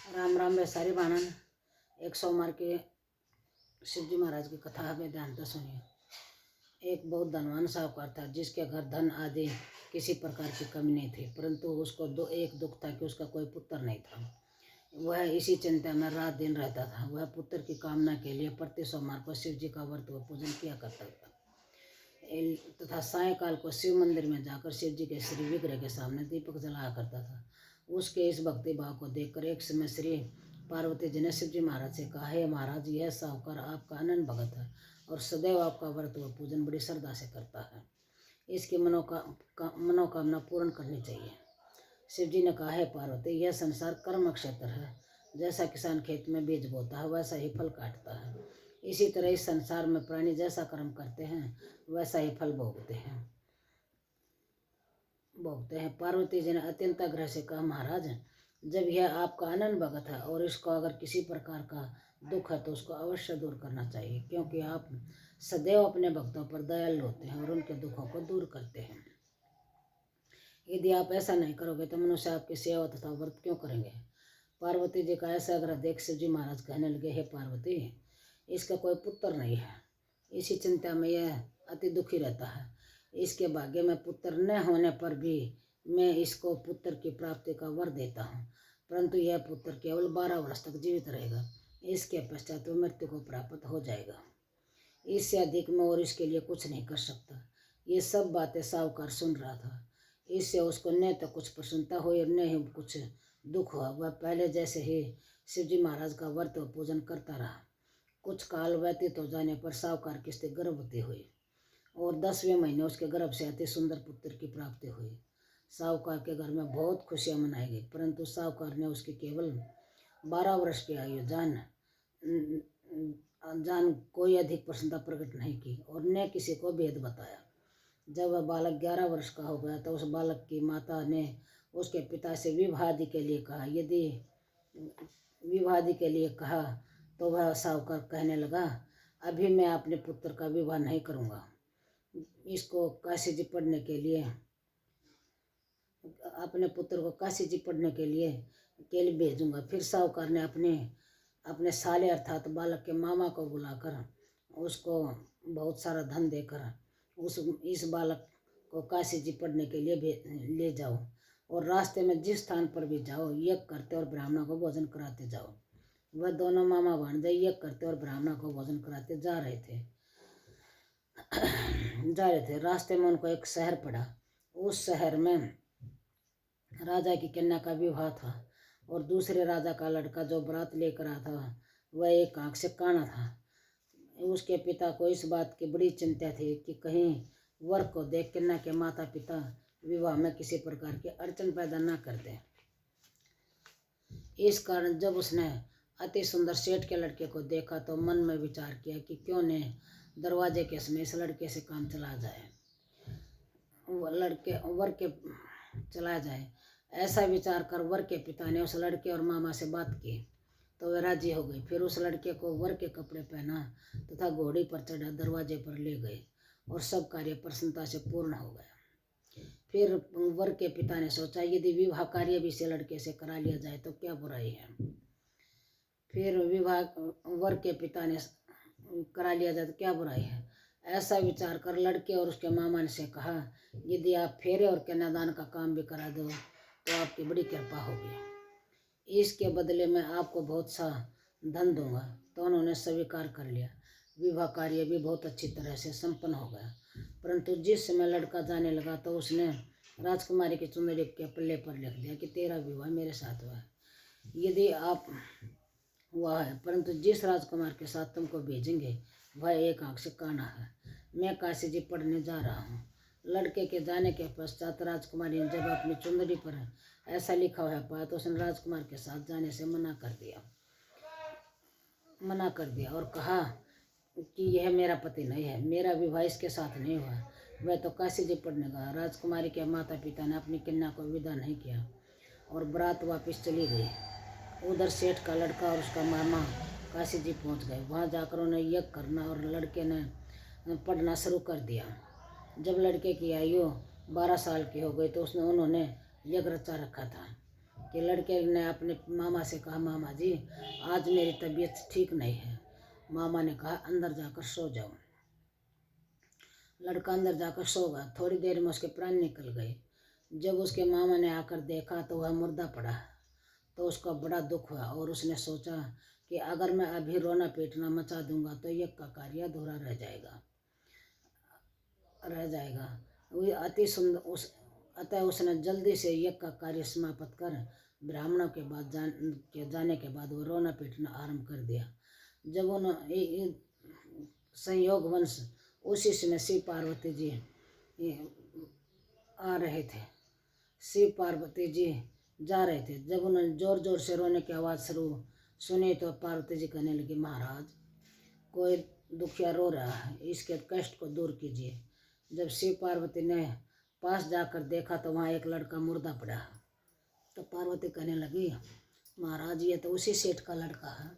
राम राम वैसारी बाणन। एक सोमवार के शिवजी महाराज की कथा हमें ध्यान से सुनिए। एक बहुत धनवान साहूकार था जिसके घर धन आदि किसी प्रकार की कमी नहीं थी, परंतु उसको एक दुख था कि उसका कोई पुत्र नहीं था। वह इसी चिंता में रात दिन रहता था। वह पुत्र की कामना के लिए प्रति सोमवार को शिव जी का व्रत व पूजन किया करता था तथा सायंकाल को शिव मंदिर में जाकर शिव जी के श्री विग्रह के सामने दीपक जलाया करता था। उसके इस भक्ति भाव को देखकर एक समय श्री पार्वती जी ने शिव जी महाराज से कहा, हे महाराज, यह साहूकार आपका अनन्य भगत है और सदैव आपका व्रत व पूजन बड़ी श्रद्धा से करता है। इसकी मनोकामना पूर्ण करनी चाहिए। शिव जी ने कहा, है पार्वती, यह संसार कर्म क्षेत्र है। जैसा किसान खेत में बीज बोता है वैसा ही फल काटता है। इसी तरह इस संसार में प्राणी जैसा कर्म करते हैं वैसा ही फल भोगते हैं। पार्वती जी ने अत्यंत आग्रह से कहा, महाराज, जब यह आपका अनन्य भगत है और इसको अगर किसी प्रकार का दुख है तो उसको अवश्य दूर करना चाहिए, क्योंकि आप सदैव अपने भक्तों पर दयालु होते हैं और उनके दुखों को दूर करते हैं। यदि आप ऐसा नहीं करोगे तो मनुष्य आपकी सेवा तथा व्रत क्यों करेंगे। पार्वती जी का ऐसा आग्रह देख शिव जी महाराज कहने लगे, हे पार्वती, इसका कोई पुत्र नहीं है। इसी चिंता में यह अति दुखी रहता है। इसके भाग्य में पुत्र न होने पर भी मैं इसको पुत्र की प्राप्ति का वर देता हूँ, परंतु यह पुत्र केवल 12 वर्ष तक जीवित रहेगा। इसके पश्चात वह मृत्यु को प्राप्त हो जाएगा। इससे अधिक मैं और इसके लिए कुछ नहीं कर सकता। ये सब बातें साहूकार सुन रहा था। इससे उसको न तो कुछ प्रसन्नता हुई और न ही कुछ दुख हुआ। वह पहले जैसे ही शिवजी महाराज का व्रत व पूजन करता रहा। कुछ काल व्यतीत हो जाने पर साहूकार की स्त्री गर्भवती हुई और 10वें महीने उसके गर्भ से अति सुंदर पुत्र की प्राप्ति हुई। साहूकार के घर में बहुत खुशियां मनाई गई, परंतु साहूकार ने उसकी केवल 12 वर्ष की आयु जान कोई अधिक प्रसन्नता प्रकट नहीं की और न किसी को भेद बताया। जब वह बालक 11 वर्ष का हो गया तो उस बालक की माता ने उसके पिता से विवाह आदि के लिए कहा। यदि विवाह आदि के लिए कहा तो वह साहूकार कहने लगा, अभी मैं अपने पुत्र का विवाह नहीं करूँगा। इसको काशी जी पढ़ने के लिए अपने पुत्र को काशी जी पढ़ने के लिए भेजूंगा। फिर साहूकार ने अपने साले अर्थात बालक के मामा को बुलाकर उसको बहुत सारा धन देकर इस बालक को काशी जी पढ़ने के लिए ले जाओ और रास्ते में जिस स्थान पर भी जाओ यज्ञ करते और ब्राह्मणों को भोजन कराते जाओ। वह दोनों मामा भांजे यज्ञ करते और ब्राह्मणों को भोजन कराते जा रहे थे। रास्ते में उनको एक शहर पड़ा। उस शहर में राजा की कन्या का विवाह था और दूसरे राजा का लड़का जो बारात लेकर आया था वह एक आंख से काना था। उसके पिता को इस बात की बड़ी चिंता थी कि कहीं वर को देख कन्या के माता पिता विवाह में किसी प्रकार की अड़चन पैदा न कर दें। इस कारण जब उसने अति सुंदर सेठ के लड़के को देखा तो मन में विचार किया कि क्यों न दरवाजे के समय इस लड़के से काम चला जाए, वर के चला जाए। ऐसा विचार कर वर के पिता ने उस लड़के और मामा से बात की तो वे राजी हो गए। फिर उस लड़के को वर के कपड़े पहना तथा घोड़ी पर चढ़ा दरवाजे पर ले गए और सब कार्य प्रसन्नता से पूर्ण हो गया। फिर वर के पिता ने सोचा, यदि विवाह कार्य भी से लड़के से करा लिया जाए तो क्या बुराई है। फिर विवाह वर के पिता ने करा लिया जाए तो क्या बुराई है। ऐसा विचार कर लड़के और उसके मामा ने से कहा, यदि आप फेरे और कन्यादान का काम भी करा दो तो आपकी बड़ी कृपा होगी। इसके बदले में आपको बहुत सा धन दूंगा। तो उन्होंने स्वीकार कर लिया। विवाह कार्य भी बहुत अच्छी तरह से संपन्न हो गया। परंतु जिस समय लड़का जाने लगा तो उसने राजकुमारी की चुनरी के पल्ले पर लिख दिया कि तेरा विवाह मेरे साथ हुआ है। यदि आप हुआ है, परंतु जिस राजकुमार के साथ तुमको भेजेंगे वह एक आंख से काना है। मैं काशी जी पढ़ने जा रहा हूँ। लड़के के जाने के पश्चात राजकुमारी ने जब अपनी चुनरी पर ऐसा लिखा हुआ पाया तो उसने राजकुमार के साथ जाने से मना कर दिया और कहा कि यह मेरा पति नहीं है, मेरा विवाह इसके साथ नहीं हुआ। वह तो काशी जी पढ़ने गया। राजकुमारी के माता पिता ने अपनी कन्या को विदा नहीं किया और बारात वापस चली गई। उधर सेठ का लड़का और उसका मामा काशी जी पहुँच गए। वहाँ जाकर उन्हें यज्ञ करना और लड़के ने पढ़ना शुरू कर दिया। जब लड़के की आयु 12 साल की हो गई तो उन्होंने यज्ञ रचा रखा था। कि लड़के ने अपने मामा से कहा, मामा जी आज मेरी तबीयत ठीक नहीं है। मामा ने कहा अंदर जाकर सो जाओ। लड़का अंदर जाकर सो गया। थोड़ी देर में उसके प्राण निकल गए। जब उसके मामा ने आकर देखा तो वह मुर्दा पड़ा। तो उसका बड़ा दुख हुआ और उसने सोचा कि अगर मैं अभी रोना पीटना मचा दूंगा तो यज्ञ का कार्य अधूरा रह जाएगा। वही अति सुंदर अतः उसने जल्दी से यज्ञ का कार्य समाप्त कर ब्राह्मणों के बाद जाने के बाद वो रोना पीटना आरंभ कर दिया। जब उन्होंने संयोगवंश उसी समय शिव पार्वती जी आ रहे थे। शिव पार्वती जी जा रहे थे। जब उन्होंने जोर जोर से रोने की आवाज़ शुरू सुनी तो पार्वती जी कहने लगी, महाराज कोई दुखिया रो रहा है, इसके कष्ट को दूर कीजिए। जब शिव पार्वती ने पास जाकर देखा तो वहाँ एक लड़का मुर्दा पड़ा। तो पार्वती कहने लगी, महाराज ये तो उसी सेठ का लड़का है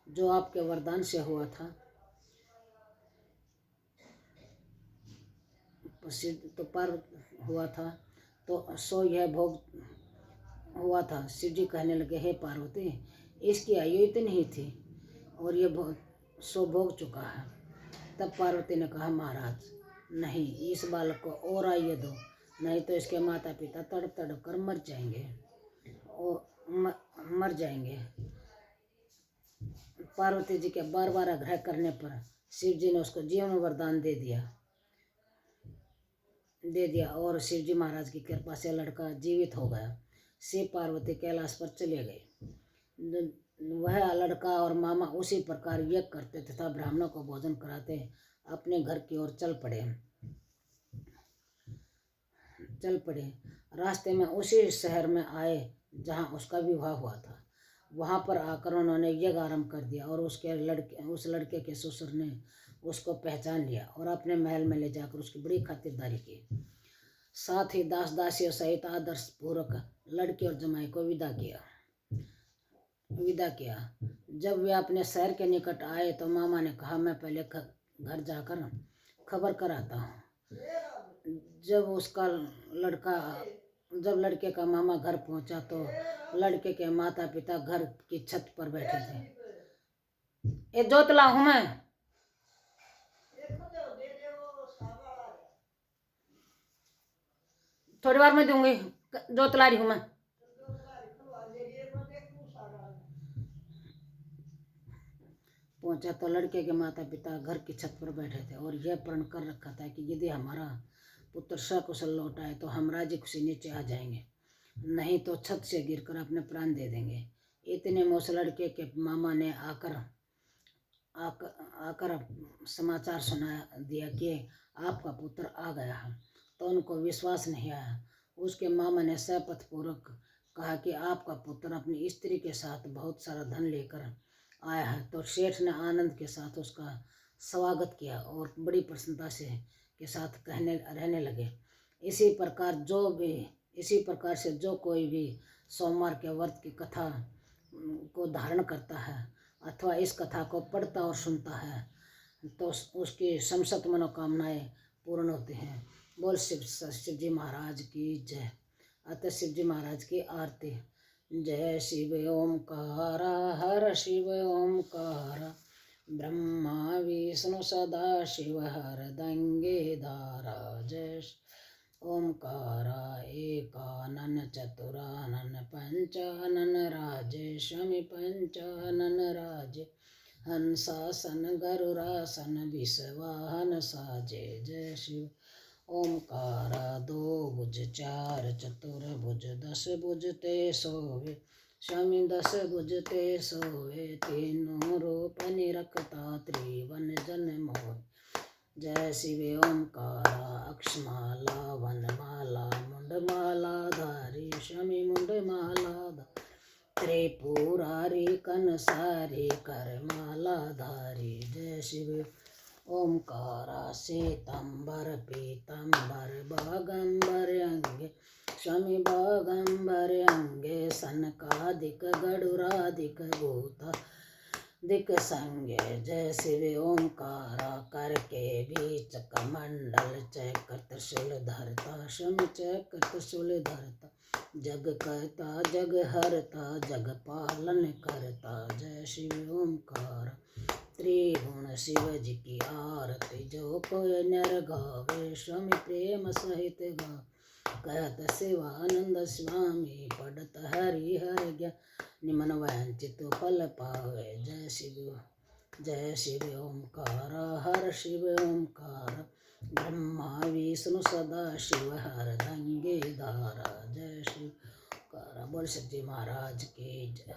जो आपके वरदान से हुआ था। तो पर हुआ था तो सो यह भोग हुआ था। शिव जी कहने लगे, हे पार्वती इसकी आयु इतनी ही थी और ये सो भोग चुका है। तब पार्वती ने कहा, महाराज नहीं, इस बालक को और आयु दो, नहीं तो इसके माता पिता तड़प तड़प कर मर जाएंगे। पार्वती जी के बार बार आग्रह करने पर शिव जी ने उसको जीवन वरदान दे दिया और शिव जी महाराज की कृपा से लड़का जीवित हो गया। शिव पार्वती कैलाश पर चले गए। वह लड़का और मामा उसी प्रकार यज्ञ करते तथा ब्राह्मणों को भोजन कराते अपने घर की ओर चल पड़े। रास्ते में उसी शहर में आए जहाँ उसका विवाह हुआ था। वहाँ पर आकर उन्होंने यज्ञ आरंभ कर दिया और उस लड़के के ससुर ने उसको पहचान लिया और अपने महल में ले जाकर उसकी बड़ी खातिरदारी की। साथ ही दास दासियों सहित आदर्श पूर्वक लड़के और जमाई को विदा किया। जब वे अपने शहर के निकट आए तो मामा ने कहा, मैं पहले घर जाकर खबर कराता हूँ। जब लड़के का मामा घर पहुंचा तो लड़के के माता पिता घर की छत पर बैठे थे। ये जोतला हूं मैं, थोड़ी बार में दूंगी, जोतला रही हूं मैं। पहुंचा तो लड़के के माता पिता घर की छत पर बैठे थे और यह प्रण कर रखा था कि यदि हमारा पुत्र सकुशल लौट आए तो हम राजी खुशी नीचे आ जाएंगे, नहीं तो छत से गिरकर अपने प्राण दे देंगे। इतने में उस लड़के के मामा ने आकर समाचार सुना दिया कि आपका पुत्र आ गया है। तो उनको विश्वास नहीं आया। उसके मामा ने शपथ पूर्वक कहा कि आपका पुत्र अपनी स्त्री के साथ बहुत सारा धन लेकर आया है। तो सेठ ने आनंद के साथ उसका स्वागत किया और बड़ी प्रसन्नता के साथ रहने लगे। इसी प्रकार से जो कोई भी सोमवार के व्रत की कथा को धारण करता है अथवा इस कथा को पढ़ता और सुनता है तो उसकी समस्त मनोकामनाएं पूर्ण होती हैं। बोल शिव जी महाराज की जय। अतः शिव जी महाराज की आरती। जय शिव ओंकार, हर शिव ओंकार, ब्रह्मा विष्णु सदा शिव हरदंगे धारा। जय ओंकार एकानन चतुरानन पंचानन राजे शमि पंचानन राजे, हंसासन गरुरासन विषवाहन साजे। जय शिव ओंकार दो भुज चार चतुर्भुज, दस भुज ते सोवे शमि दस भुज ते सोवे, तीनों रूप निरखता त्रिवन जन मोह। जय शिव ओंकारा अक्षमाला वनमाला मुंडमाला धारी शमि मुंडमाला, त्रिपुरारी कनसारी करमाला धारी। जय शिव ओंकारा श्वेतांबर पीतांबर बागंबर अंगे शमि बागंबर अंगे, सनकादिक गरुरादिक भूता दिक संगे जय शिव ओंकारा करके बीच कमंडल चक्र त्रिशूल धरता शम चक्र त्रिशूल धरता जग करता जग हरता जग पालन करता जय शिव ओंकार त्रिगुण शिव जी की आरती जो कोई नर गावे स्वामी प्रेम सहित गा कहत शिवानंद स्वामी पढ़त हरि हर ज्ञान निमन वंचित फल पावे जय शिव ओंकार हर शिव ओंकार ब्रह्मा विष्णु सदा शिव हर गंगे धारा जय शिव ओंकार बोल सच्चे महाराज की जय।